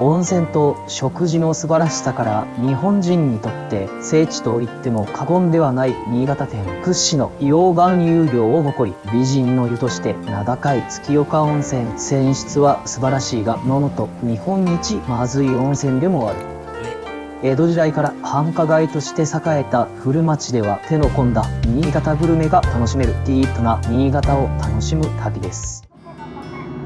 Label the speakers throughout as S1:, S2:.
S1: 温泉と食事の素晴らしさから日本人にとって聖地と言っても過言ではない新潟県屈指の溶岩湧量を誇り、美人の湯として名高い月岡温泉。泉質は素晴らしいが、飲むと日本一まずい温泉でもある。江戸時代から繁華街として栄えた古町では手の込んだ新潟グルメが楽しめるディープな新潟を楽しむ旅です。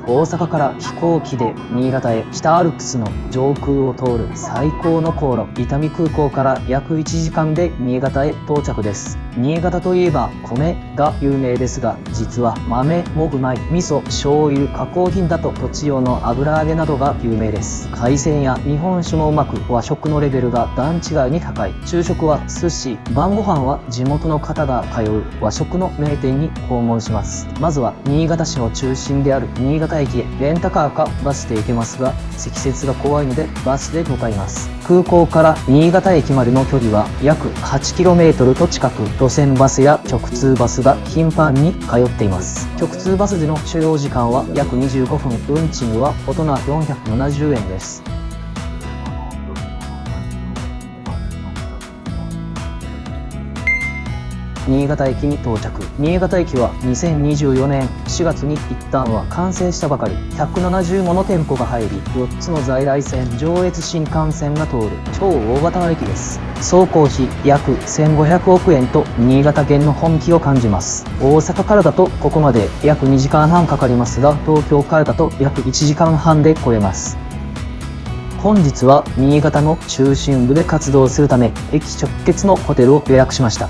S1: 大阪から飛行機で新潟へ、北アルプスの上空を通る最高の航路、伊丹空港から約1時間で新潟へ到着です。新潟といえば米が有名ですが、実は豆もうまい。味噌、醤油、加工品だと栃ちの油揚げなどが有名です。海鮮や日本酒もうまく、和食のレベルが段違いに高い。昼食は寿司、晩ご飯は地元の方が通う和食の名店に訪問します。まずは新潟市の中心である新潟駅へ。レンタカーかバスで行けますが、積雪が怖いのでバスで向かいます。空港から新潟駅までの距離は約 8km と近く、路線バスや直通バスが頻繁に通っています。直通バスでの所要時間は約25分、運賃は大人470円です。新潟駅に到着。新潟駅は2024年4月に一旦は完成したばかり。170もの店舗が入り、4つの在来線、上越新幹線が通る超大型の駅です。総工費約1500億円と新潟県の本気を感じます。大阪からだとここまで約2時間半かかりますが、東京からだと約1時間半で来れます。本日は新潟の中心部で活動するため、駅直結のホテルを予約しました。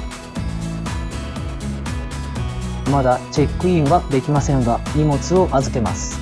S1: まだチェックインはできませんが、荷物を預けます。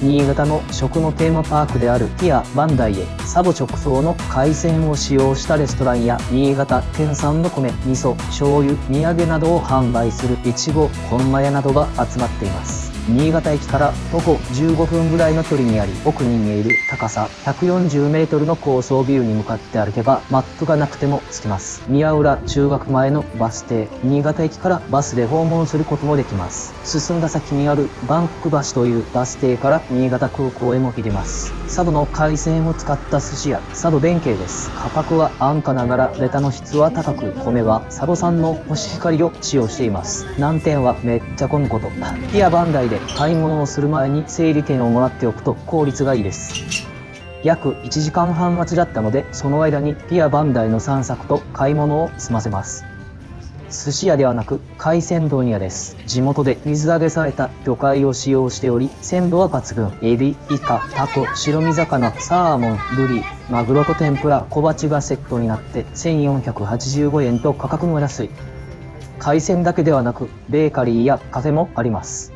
S1: 新潟の食のテーマパークであるピアバンダイへ、佐渡直送の海鮮を使用したレストランや新潟県産の米、味噌、醤油、土産などを販売するいちご、本間屋などが集まっています。新潟駅から徒歩15分ぐらいの距離にあり、奥に見える高さ140メートルの高層ビルに向かって歩けば、マップがなくても着きます。宮浦中学前のバス停、新潟駅からバスで訪問することもできます。進んだ先にある万福橋というバス停から新潟空港へも行けます。佐渡の海鮮を使った寿司屋、佐渡弁慶です。価格は安価ながらネタの質は高く、米は佐渡産のコシヒカリを使用しています。難点はめっちゃ混むこと。ピアバンダイで買い物をする前に整理券をもらっておくと効率がいいです。約1時間半待ちだったので、その間にピアバンダイの散策と買い物を済ませます。寿司屋ではなく海鮮問屋です。地元で水揚げされた魚介を使用しており、鮮度は抜群。エビ、イカ、タコ、白身魚、サーモン、ブリ、マグロと天ぷら、小鉢がセットになって1485円と価格も安い。海鮮だけではなくベーカリーやカフェもあります。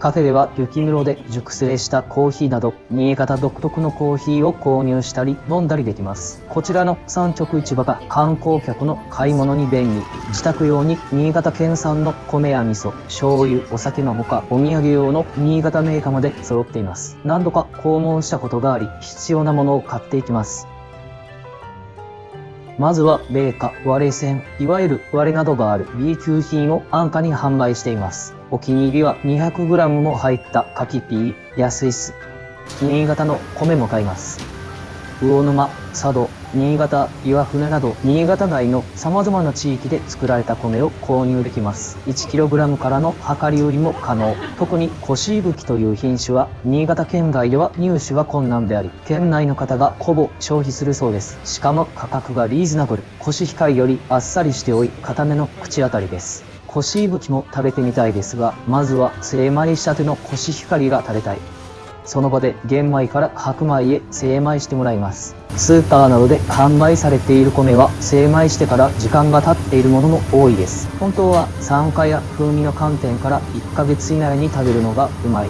S1: カフェでは雪室で熟成したコーヒーなど新潟独特のコーヒーを購入したり飲んだりできます。こちらの産直市場が観光客の買い物に便利。自宅用に新潟県産の米や味噌、醤油、お酒のほかお土産用の新潟銘菓まで揃っています。何度か訪問したことがあり、必要なものを買っていきます。まずは米菓、割れ線、いわゆる割れなどがある B 級品を安価に販売しています。お気に入りは 200g も入った柿ピー、安いっす。新潟の米も買います。魚沼、佐渡、新潟、岩船など新潟内の様々な地域で作られた米を購入できます。1kg からの量り売りも可能。特にコシイブキという品種は新潟県外では入手が困難であり、県内の方がほぼ消費するそうです。しかも価格がリーズナブル。コシヒカリよりあっさりしており、固めの口当たりです。コシイブキも食べてみたいですが、まずは精米したてのコシヒカリが食べたい。その場で玄米から白米へ精米してもらいます。スーパーなどで販売されている米は精米してから時間が経っているものも多いです。本当は酸化や風味の観点から1ヶ月以内に食べるのがうまい。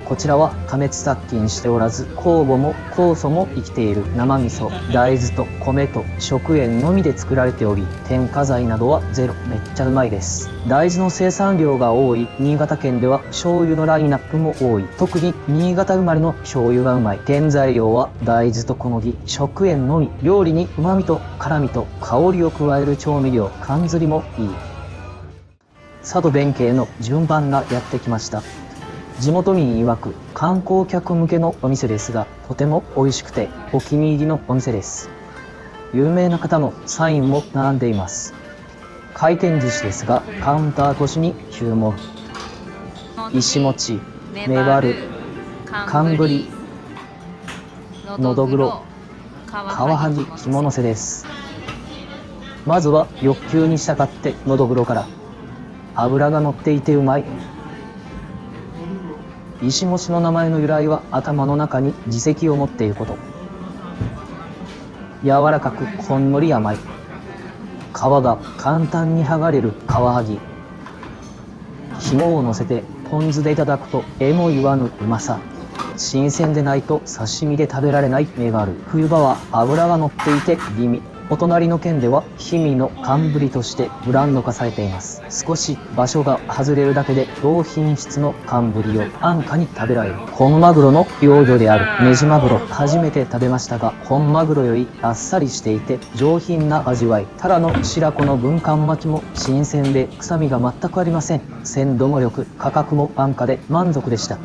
S1: こちらは加熱殺菌しておらず、酵母も酵素も生きている生味噌、大豆と米と食塩のみで作られており、添加剤などはゼロ。めっちゃうまいです。大豆の生産量が多い新潟県では醤油のラインナップも多い。特に新潟生まれの醤油がうまい。原材料は大豆と小麦、食塩のみ。料理に旨味と辛味と香りを加える調味料、かんずりもいい。佐渡弁慶の順番がやってきました。地元民曰く観光客向けのお店ですが、とても美味しくてお気に入りのお店です。有名な方のサインも並んでいます。回転寿司ですが、カウンター越しに注文。石餅、メバル、寒ぶり、のどぐろ、カワハギ肝のせです。まずは欲求に従ってのどぐろから。脂が乗っていてうまい。石餅の名前の由来は頭の中に耳石を持っていること。柔らかくほんのり甘い。皮が簡単に剥がれるカワハギ。肝を乗せてポン酢でいただくとえも言わぬうまさ。新鮮でないと刺身で食べられないメバル。冬場は脂が乗っていて美味。お隣の県では氷見の寒ぶりとしてブランド化されています。少し場所が外れるだけで同品質の寒ぶりを安価に食べられる。本マグロの養魚であるメジマグロ、初めて食べましたが、本マグロよりあっさりしていて上品な味わい。タラの白子の軍艦巻きも新鮮で臭みが全くありません。鮮度も良く価格も安価で満足でした。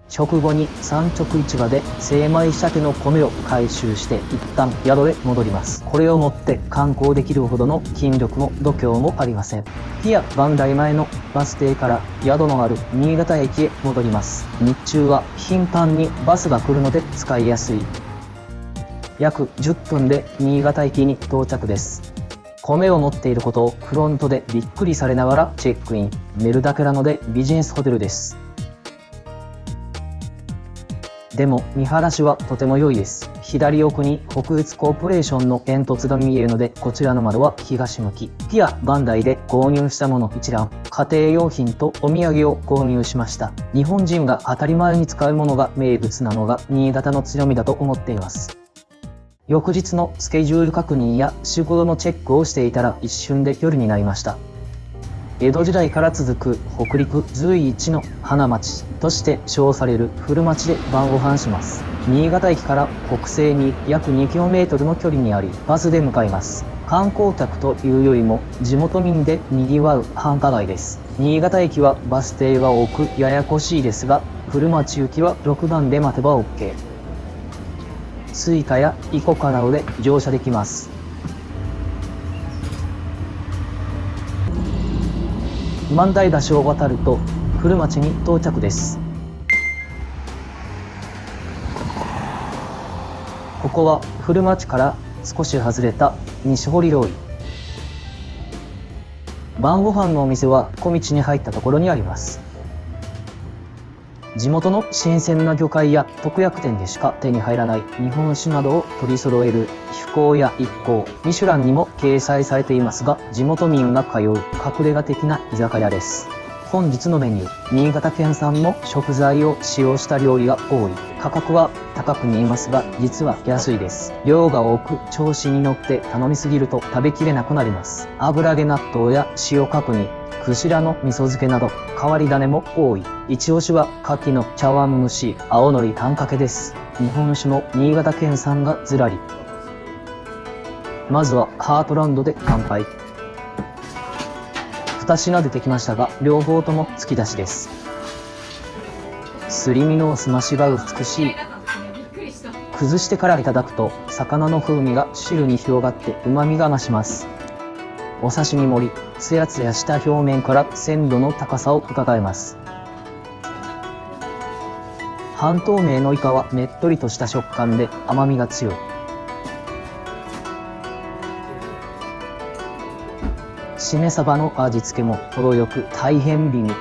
S1: 食後に産直市場で精米したての米を回収して一旦宿へ戻ります。これを持って観光できるほどの筋力も度胸もありません。ピア磐梯前のバス停から宿のある新潟駅へ戻ります。日中は頻繁にバスが来るので使いやすい。約10分で新潟駅に到着です。米を持っていることをフロントでびっくりされながらチェックイン。寝るだけなのでビジネスホテルです。でも見晴らしはとても良いです。左奥に北越コーポレーションの煙突が見えるので、こちらの窓は東向き。ピア磐梯で購入したもの一覧。家庭用品とお土産を購入しました。日本人が当たり前に使うものが名物なのが新潟の強みだと思っています。翌日のスケジュール確認や仕事のチェックをしていたら一瞬で夜になりました。江戸時代から続く北陸随一の花町として称される古町で晩ご飯します。新潟駅から北西に約 2km の距離にあり、バスで向かいます。観光客というよりも地元民で賑わう繁華街です。新潟駅はバス停が多くややこしいですが、古町行きは6番で待てば OK。スイカやイコカなどで乗車できます。萬代橋を渡ると古町に到着です。ここは古町から少し外れた西堀通り。晩ご飯のお店は小道に入ったところにあります。地元の新鮮な魚介や特約店でしか手に入らない日本酒などを取り揃える飛行や一行、ミシュランにも掲載されていますが、地元民が通う隠れ家的な居酒屋です。本日のメニュー、新潟県産の食材を使用した料理が多い。価格は高く見えますが、実は安いです。量が多く調子に乗って頼みすぎると食べきれなくなります。油揚げ納豆や塩角煮、クジラの味噌漬けなど変わり種も多い。一押しは牡蠣の茶碗蒸し、青のりあんかけです。日本酒も新潟県産がずらり。まずはハートランドで乾杯。2品出てきましたが、両方とも突き出しです。すり身のすましが美しい。崩してからいただくと魚の風味が汁に広がって旨味が増します。お刺身盛り、つやつやした表面から鮮度の高さを伺えます。半透明のイカはねっとりとした食感で甘みが強い。しめ鯖の味付けも程よく大変美味。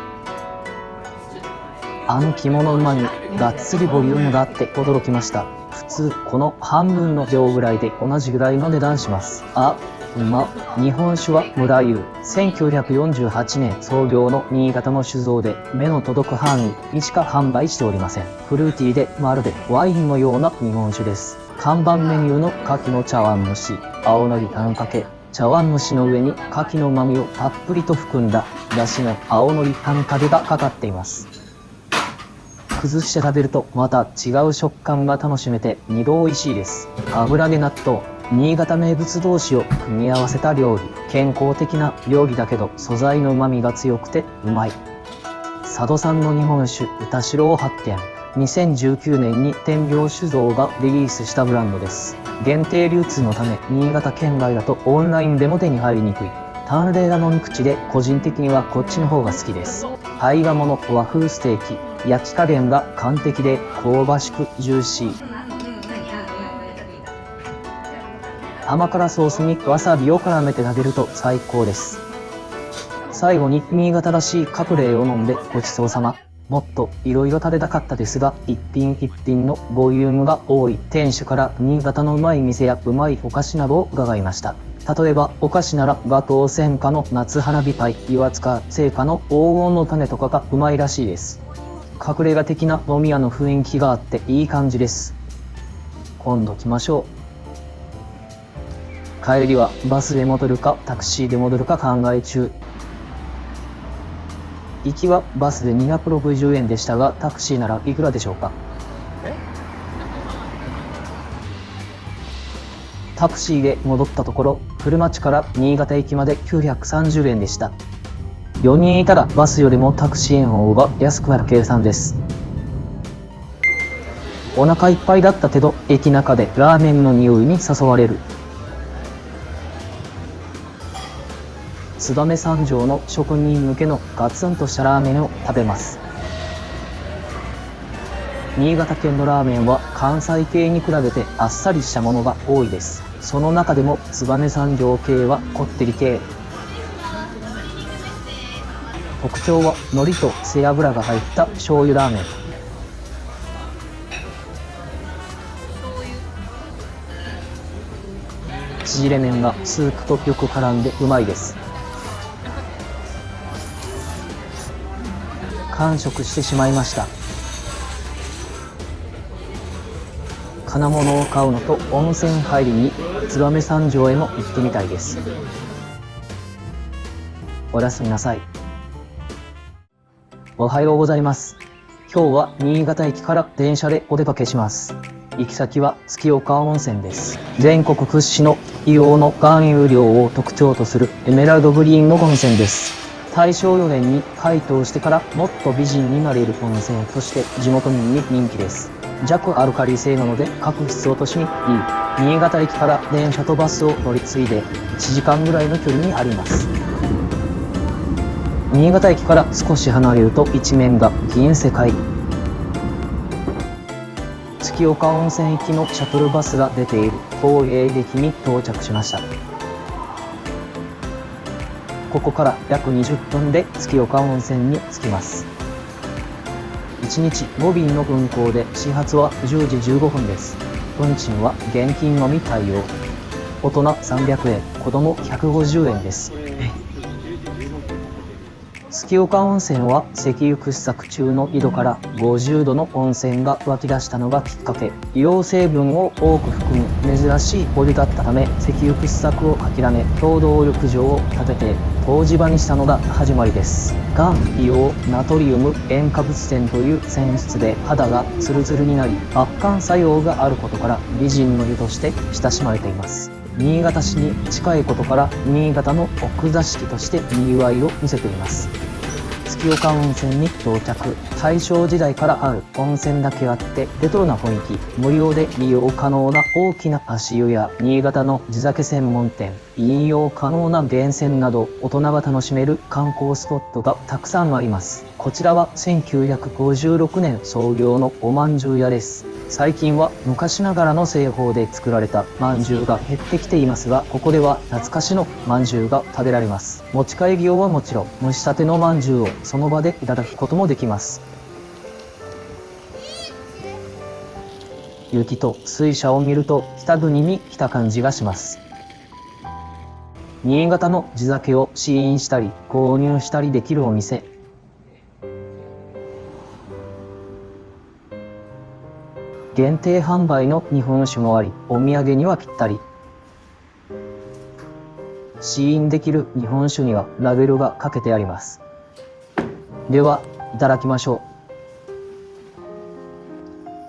S1: あん肝の旨味、がっつりボリュームがあって驚きました。普通この半分の量ぐらいで同じぐらいの値段します。日本酒は村湯。1948年創業の新潟の酒造で、目の届く範囲にしか販売しておりません。フルーティーでまるでワインのような日本酒です。看板メニューの牡蠣の茶碗蒸し、青のりあんかけ。茶碗蒸しの上に牡蠣の旨味をたっぷりと含んだだしの青のりあんかけがかかっています。崩して食べるとまた違う食感が楽しめて2度美味しいです。油揚げ納豆。新潟名物同士を組み合わせた料理。健康的な料理だけど素材の旨味が強くてうまい。佐渡産の日本酒歌白を発見。2019年に天領酒造がリリースしたブランドです。限定流通のため新潟県外だとオンラインでも手に入りにくい。淡麗な飲み口で個人的にはこっちの方が好きです。胚芽物和風ステーキ。焼き加減が完璧で香ばしくジューシー。甘辛ソースにわさびを絡めて食べると最高です。最後に新潟らしいカプレーを飲んでごちそうさま。もっといろいろ食べたかったですが、一品一品のボリュームが多い店主から新潟のうまい店やうまいお菓子などを伺いました。例えばお菓子ならガトー専科の夏花火パイ、岩塚製菓の黄金の種とかがうまいらしいです。隠れ家的な飲み屋の雰囲気があっていい感じです。今度来ましょう。帰りはバスで戻るかタクシーで戻るか考え中。行きはバスで260円でしたが、タクシーならいくらでしょうか。タクシーで戻ったところ、古町から新潟駅まで930円でした。4人いたらバスよりもタクシーの方が安くなる計算です。お腹いっぱいだったけど、駅中でラーメンの匂いに誘われる。燕三条の職人向けのガツンとしたラーメンを食べます。新潟県のラーメンは関西系に比べてあっさりしたものが多いです。その中でも燕三条系はこってり系。特徴は海苔と背脂が入った醤油ラーメン。縮れ麺がスープとよく絡んでうまいです。完食してしまいました。金物を買うのと温泉入りに燕三条へも行ってみたいです。おやすみなさい。おはようございます。今日は新潟駅から電車でお出かけします。行き先は月岡温泉です。全国屈指の硫黄の含有量を特徴とするエメラルドグリーンの温泉です。大正4年に開湯してからもっと美人になれる温泉として地元民に人気です。弱アルカリ性なので角質落としにいい。新潟駅から電車とバスを乗り継いで1時間ぐらいの距離にあります。新潟駅から少し離れると一面が銀世界。月岡温泉行きのシャトルバスが出ている東映駅に到着しました。ここから約20分で月岡温泉に着きます。1日5便の運行で始発は10時15分です。運賃は現金のみ対応。大人300円、子供150円です。月岡温泉は石油掘削中の井戸から50度の温泉が湧き出したのがきっかけ。硫黄成分を多く含む珍しいお湯だったため、石油掘削を諦め共同浴場を建てて湯治場にしたのが始まりです。岩、硫黄、ナトリウム、塩化物泉という泉質で肌がツルツルになり、圧巻作用があることから美人の湯として親しまれています。新潟市に近いことから新潟の奥座敷としてにぎわいを見せています。月岡温泉に到着。大正時代からある温泉だけあってレトロな雰囲気。無料で利用可能な大きな足湯や新潟の地酒専門店、飲用可能な源泉など大人が楽しめる観光スポットがたくさんあります。こちらは1956年創業のおまんじゅう屋です。最近は昔ながらの製法で作られたまんじゅうが減ってきていますが、ここでは懐かしのまんじゅうが食べられます。持ち帰り用はもちろん、蒸したてのまんじゅうをその場でいただくこともできます。雪と水車を見ると北国に来た感じがします。新潟の地酒を試飲したり購入したりできるお店。限定販売の日本酒もあり、お土産にはぴったり。試飲できる日本酒にはラベルがかけてあります。では、いただきましょ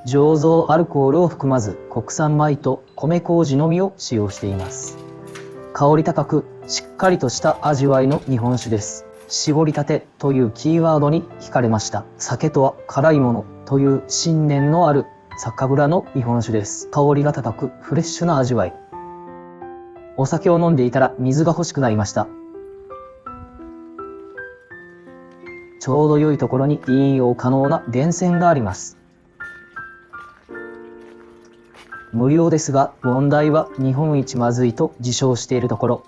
S1: う。醸造アルコールを含まず、国産米と米麹のみを使用しています。香り高く、しっかりとした味わいの日本酒です。絞りたてというキーワードに惹かれました。酒とは辛いものという信念のある酒蔵の日本酒です。香りが高くフレッシュな味わい。お酒を飲んでいたら水が欲しくなりました。ちょうど良いところに飲用可能な源泉があります。無料ですが、問題は日本一まずいと自称しているところ。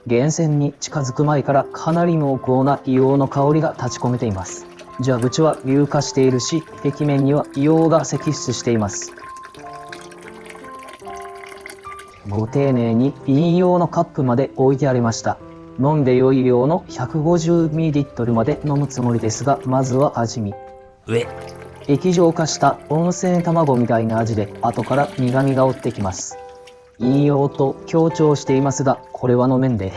S1: 源泉に近づく前からかなり濃厚な硫黄の香りが立ち込めています。蛇口は硫化しているし、壁面には硫黄が析出しています。ご丁寧に飲用のカップまで置いてありました。飲んで良い量の 150ml まで飲むつもりですが、まずは味見。液状化した温泉卵みたいな味で、後から苦味が追ってきます。飲用と強調していますが、これは飲めんで。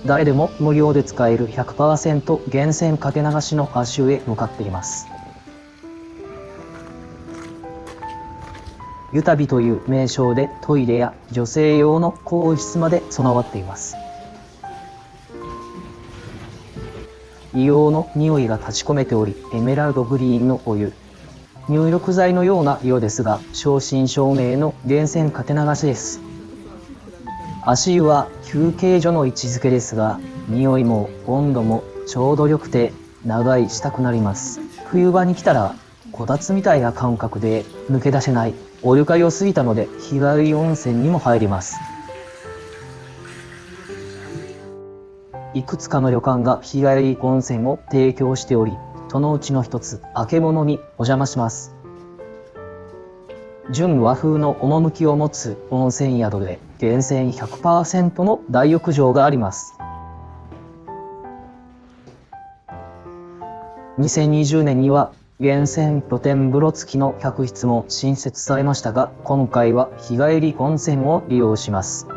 S1: 誰でも無料で使える 100% 源泉かけ流しの足湯へ向かっています。湯旅という名称でトイレや女性用の更衣室まで備わっています。硫黄の匂いが立ち込めており、エメラルドグリーンのお湯。入浴剤のような色ですが、正真正銘の源泉かけ流しです。足湯は休憩所の位置づけですが、匂いも温度もちょうど良くて長居したくなります。冬場に来たらこたつみたいな感覚で抜け出せない。お湯が良すぎたので日帰り温泉にも入ります。いくつかの旅館が日帰り温泉を提供しており、そのうちの一つ、あけぼのにお邪魔します。純和風の趣を持つ温泉宿で、源泉 100% の大浴場があります。2020年には源泉露天風呂付きの客室も新設されましたが、今回は日帰り温泉を利用します。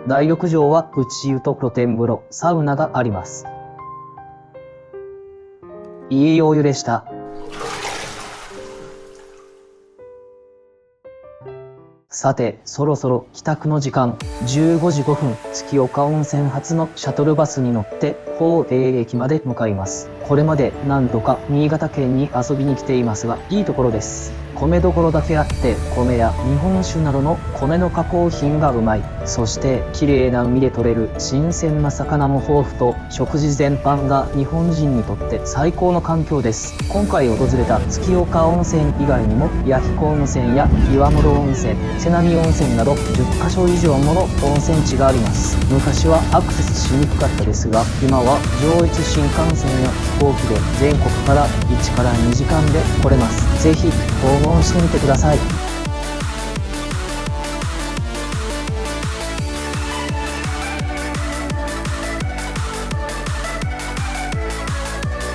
S1: 大浴場は内湯と露天風呂、サウナがあります。いいお湯でした。さて、そろそろ帰宅の時間。15時5分、月岡温泉発のシャトルバスに乗って法廷駅まで向かいます。これまで何度か新潟県に遊びに来ていますが、いいところです。米どころだけあって、米や日本酒などの米の加工品がうまい。そして綺麗な海で採れる新鮮な魚も豊富と、食事全般が日本人にとって最高の環境です。今回訪れた月岡温泉以外にも、弥彦温泉や岩室温泉、瀬波温泉など10カ所以上もの温泉地があります。昔はアクセスしにくかったですが、今は上越新幹線や飛行機で全国から1から2時間で来れます。ぜひ訪問してみてください。